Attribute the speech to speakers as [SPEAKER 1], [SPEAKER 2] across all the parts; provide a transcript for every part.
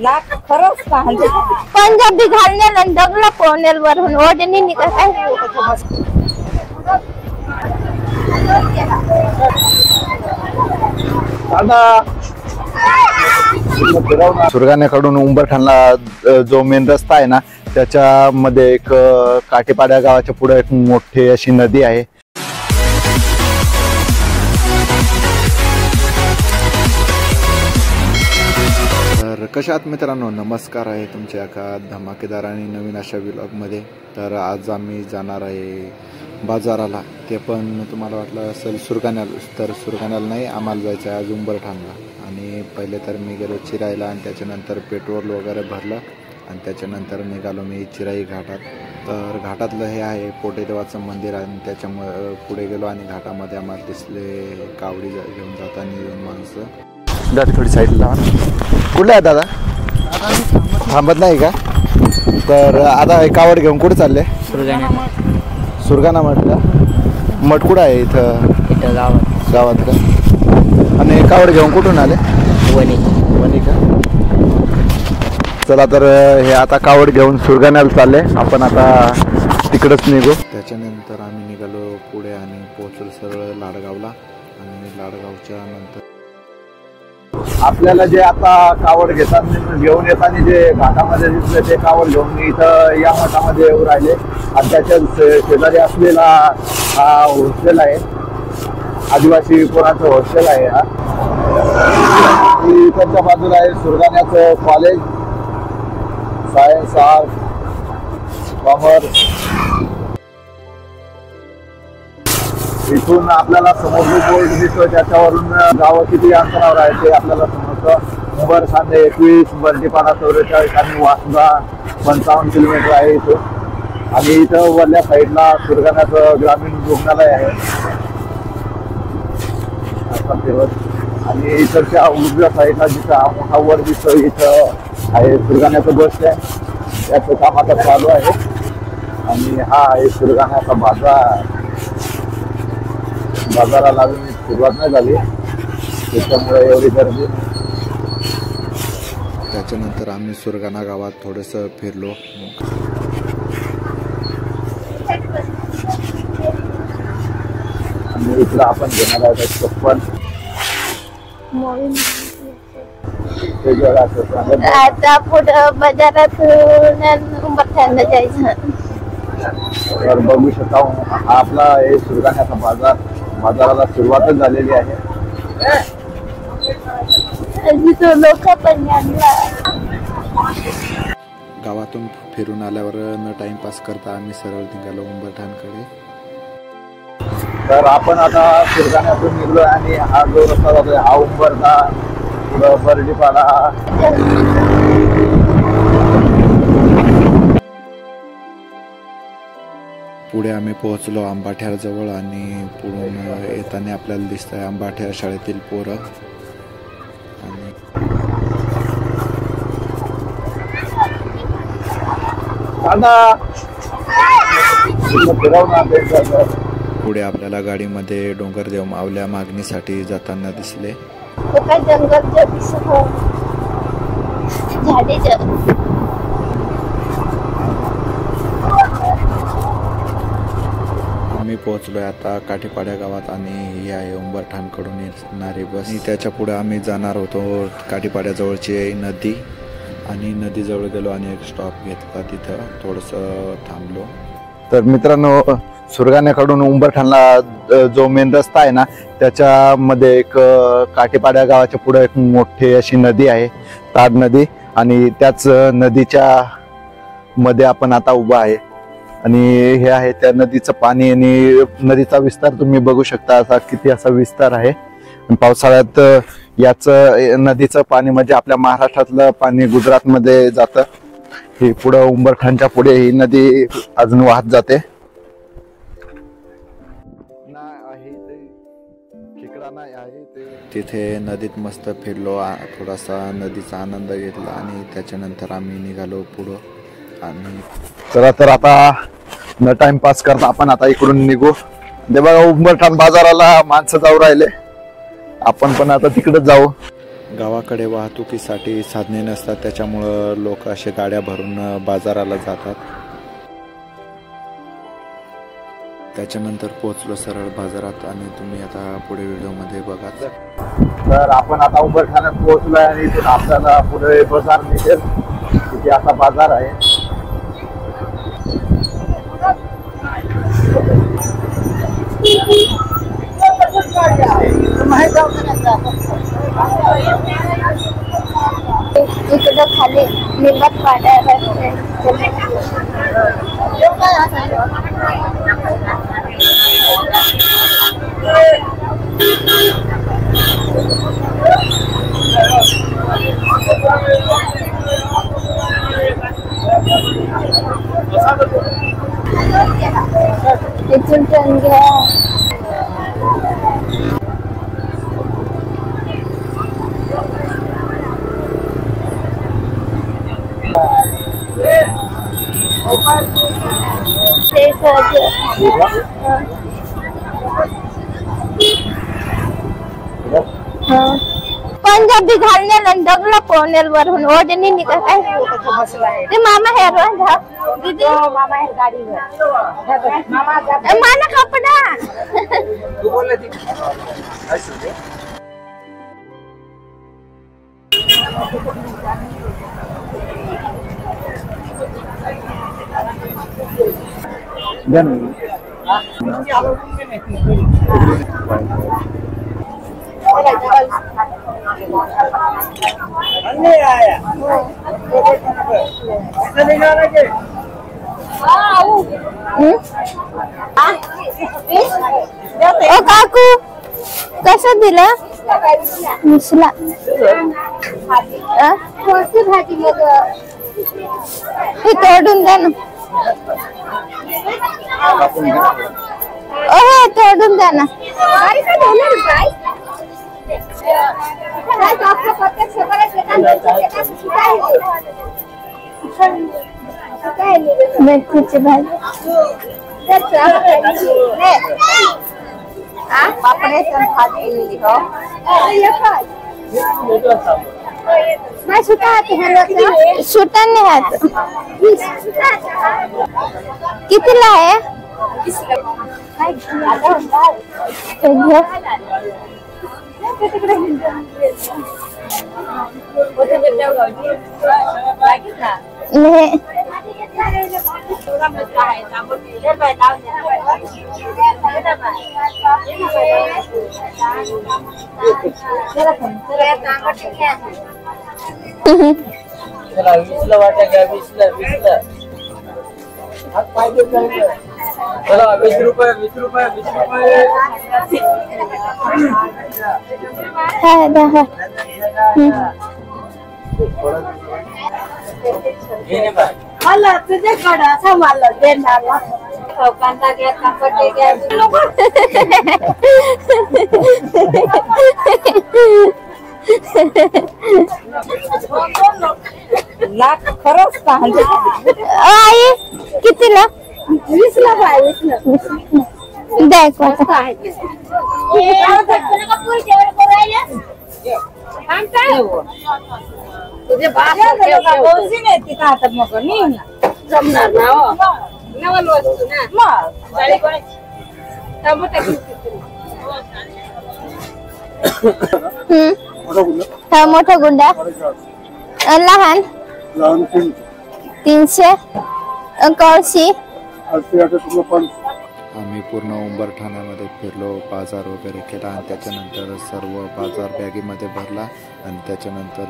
[SPEAKER 1] ना खरंच सांगते
[SPEAKER 2] पंजाबी घालण्याला दगला कोणेल वरून ओढणी निघत
[SPEAKER 3] सुरगाण्याकडून उंबरठाणला जो मेन रस्ता आहे ना त्याच्यामध्ये एक काटेपाड्या गावाच्या पुढे एक मोठी अशी नदी आहे. तर कशा आहात मित्रांनो, नमस्कार आहे तुमच्या एका धमाकेदार आणि नवीन अशा व्लॉगमध्ये. तर आज आम्ही जाणार आहे बाजाराला, ते पण तुम्हाला वाटलं असेल सुरगाण्याला, तर सुरगाण्याला नाही, आम्हाला जायचं आहे आज उंबरठाणला. आणि पहिले तर मी गेलो चिराईला आणि त्याच्यानंतर पेट्रोल वगैरे भरलं आणि त्याच्यानंतर निघालो मी चिराई घाटात. तर घाटातलं हे आहे पोटेदेवाचं मंदिर आणि त्याच्यामुळे पुढे गेलो आणि घाटामध्ये आम्हाला दिसले कावडी घेऊन जाताना दोन माणसं. दादा थोडी साईडला कुठले आहे दादा? थांबत नाही का? तर आता हे कावड घेऊन कुठे चालले? सुरगाणा म्हटलं. मठ कुठं आहे इथं गावात का? आणि कावड घेऊन कुठून आले? वणी का? चला तर हे आता कावड घेऊन सुरगाण्याला चालले, आपण आता तिकडच निघू. त्याच्यानंतर आम्ही निघालो पुढे आणि पोहोचलो सरळ लाडगावला. आणि लाडगावच्या नंतर आपल्याला जे आता कावड घेऊन येताना जे घाटामध्ये दिसले ते कावड घेऊन इथं या मठामध्ये येऊ राहिले. आणि त्याच्या शेजारी असलेला हा हॉस्टेल आहे, आदिवासी कोणाचं हॉस्टेल आहे हा. त्याच्या बाजूला आहे सुरगाण्याचं कॉलेज, सायन्स, आर्ट, कॉमर्स. इथून आपल्याला समुद्र बोर्ड दिसतो, त्याच्यावरून गावं किती अंतरावर आहे ते आपल्याला समजतं. उंबरठाण 21, बर्डीपाडा 44 आणि वासदा 55 किलोमीटर आहे इथून. आणि इथं वरल्या साईडला सुरगाण्याचं ग्रामीण रुग्णालय आहे. आणि इकडच्या उजव्या साईडला जिथं हा मोठा वर दिसतो इथं आहे सुरगाण्याचं बस स्टँड, त्याचं काम आता चालू आहे. आणि हा आहे सुरगाण्याचा बाजार. बाजाराला अजून सुरुवात नाही झाली, त्याच्यामुळे एवढी गर्दी. त्याच्यानंतर आम्ही सुरगाणा गावात थोडंसं फिरलो. आणि इकडं आपण घेणार आहोत चप्पल.
[SPEAKER 2] आता पुढं बाजारातून उंबरठाणला जायचं.
[SPEAKER 3] तर बघू शकता हा आपला हे सुरगाण्याचा बाजार. बाजाराला सुरुवातच झालेली आहे.
[SPEAKER 2] लोक पण
[SPEAKER 3] गावातून फिरून आल्यावर न टाइमपास करता आम्ही सरळ निघालो उंबरठाणकडे. तर आपण आता सुरगाण्यातून निघलो आणि हा जो रस्ता जातोय हा उंबरठाण, पुढं बर्डीपाडा. पुढे आम्ही पोहोचलो आंबाठ्यार जवळ आणि पुढून येताना आपल्याला दिसत आहे आंबाठ्यार शाळेतील पोरं. आणि पुढे आपल्याला गाडीमध्ये डोंगरदेव मावल्या मागणीसाठी जाताना दिसले. आम्ही पोहोचलोय आता काठीपाड्या गावात आणि ही आहे उंबरठाणकडून येणारी बस. आणि त्याच्या पुढे आम्ही जाणार होतो काठीपाड्याजवळची नदी. आणि नदीजवळ गेलो आणि एक स्टॉप घेतला, तिथं थोडंसं थांबलो. तर मित्रांनो, सुरगाण्याकडून उंबरठाणला जो मेन रस्ता आहे ना त्याच्यामध्ये एक काठीपाड्या गावाच्या पुढे एक मोठी अशी नदी आहे, ताड नदी. आणि त्याच नदीच्या मध्ये आपण आता उभा आहे. आणि हे आहे त्या नदीचं पाणी आणि नदीचा विस्तार तुम्ही बघू शकता, असा किती असा विस्तार आहे. पावसाळ्यात याच नदीचं पाणी म्हणजे आपल्या महाराष्ट्रातलं पाणी गुजरात मध्ये जातं. ही पुढं उंबरठाणच्या पुढे ही नदी अजून वाहत जाते. तिथे नदीत मस्त फिरलो, थोडासा नदीचा आनंद घेतला आणि त्याच्यानंतर आम्ही निघालो पुढं. आणि तर आता न टाइम पास करता आपण आता इकडून निघू. ते बघा उंबरठाण बाजाराला माणसं जाऊ राहिले, आपण पण आता तिकडे जाऊ. गावाकडे वाहतुकीसाठी साधने नसतात, त्याच्यामुळं लोक असे गाड्या भरून बाजाराला जातात. त्याच्यानंतर पोहोचलो सरळ बाजारात आणि तुम्ही आता पुढे व्हिडिओमध्ये बघा.
[SPEAKER 4] तर आपण आता उंबरठाण्यात पोहोचलोय आणि इथून आपल्याला पुढे बाजार दिसेल. तिथे आता बाजार आहे.
[SPEAKER 2] इकडं खाली निंबत पाड्या इथून टन घ्या. पंजाबी घालण्याला दगला कोणेल वरून ओढणी निघत आहे. ते मामा हे दीदी मामा हे गाडीवर माना कपडा ओ काकू कसं दिलं? मिसला भाजी मग हे तोडून द्या ना. ओ तोडून द्या ना. मेथीची भाजी सुटा नाही हात. कितीला आहे?
[SPEAKER 5] चला 20 रुपये 20 रुपये 20 रुपये
[SPEAKER 1] मला तुझ्याकडं असं मला देणार कांदा घ्या कापड घ्या लाख खरंच का
[SPEAKER 2] आई कितीला?
[SPEAKER 1] 20ला बाय 20ला
[SPEAKER 2] द्या
[SPEAKER 1] तुझे भाजी नाही ती का आता मग जमणार ना हो नवल वस्तू ना मग गाडी कोणाची
[SPEAKER 2] हा मोठा गुंडा लहान 300 कळशी.
[SPEAKER 3] आम्ही पूर्ण उंबरठाण्यामध्ये फिरलो, बाजार वगैरे केला आणि त्याच्यानंतर सर्व बाजार बॅगीमध्ये भरला आणि त्याच्यानंतर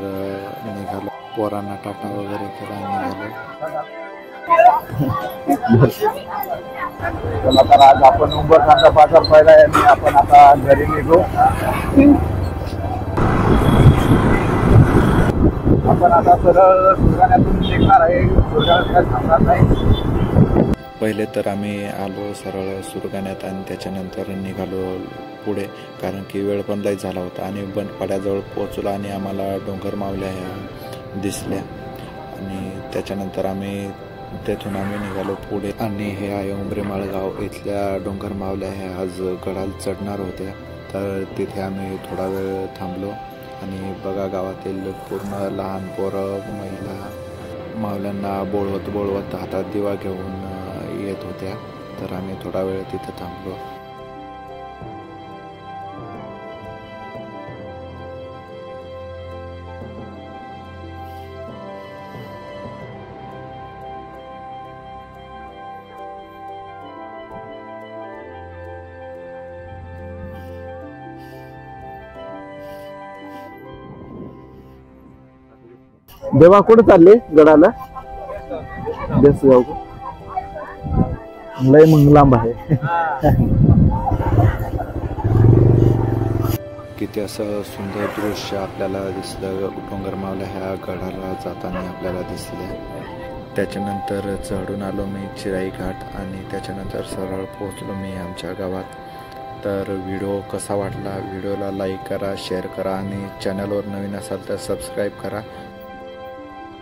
[SPEAKER 3] निघालो. पोरांना टाटा वगैरे केला आणि
[SPEAKER 4] चला तर आज आपण उंबरठाणचा बाजार पाहिला आणि आपण आता घरी निघू. आपण आता सरळ सुरगाण्यातून निघणार आहे. सुरगाण्यात थांबणार नाही.
[SPEAKER 3] पहिले तर आम्ही आलो सरळ सुरगाण्यात आणि त्याच्यानंतर निघालो पुढे, कारण की वेळ पण लई झाला होता आणि बनपाड्याजवळ पोहोचलो आणि आम्हाला डोंगर मावल्या ह्या दिसल्या आणि त्याच्यानंतर तेथून आम्ही निघालो पुढे. आणि हे आहे उंबरेमाळ गाव. इथल्या डोंगर मावल्या ह्या आज गडाला चढणार होत्या, तर तिथे आम्ही थोडा वेळ थांबलो आणि बघा गावातील पूर्ण लहान पोरं महिला माऊल्यांना बोलवत हातात दिवा घेऊन येत होत्या. तर आम्ही थोडा वेळ तिथं थांबलो.
[SPEAKER 4] देवा कुठे चालले गडाला? देसगाव लय मग लांब आहे.
[SPEAKER 3] किती असं सुंदर दृश्य आपल्याला दिसलं. डोंगर मावल्या ह्या गडाला जाताना आपल्याला दिसले. त्याच्यानंतर चढून आलो मी चिराई घाट आणि त्याच्यानंतर सरळ पोहोचलो मी आमच्या गावात. तर व्हिडिओ कसा वाटला? व्हिडिओला लाईक करा, शेअर करा आणि चॅनलवर नवीन असाल तर सबस्क्राईब करा.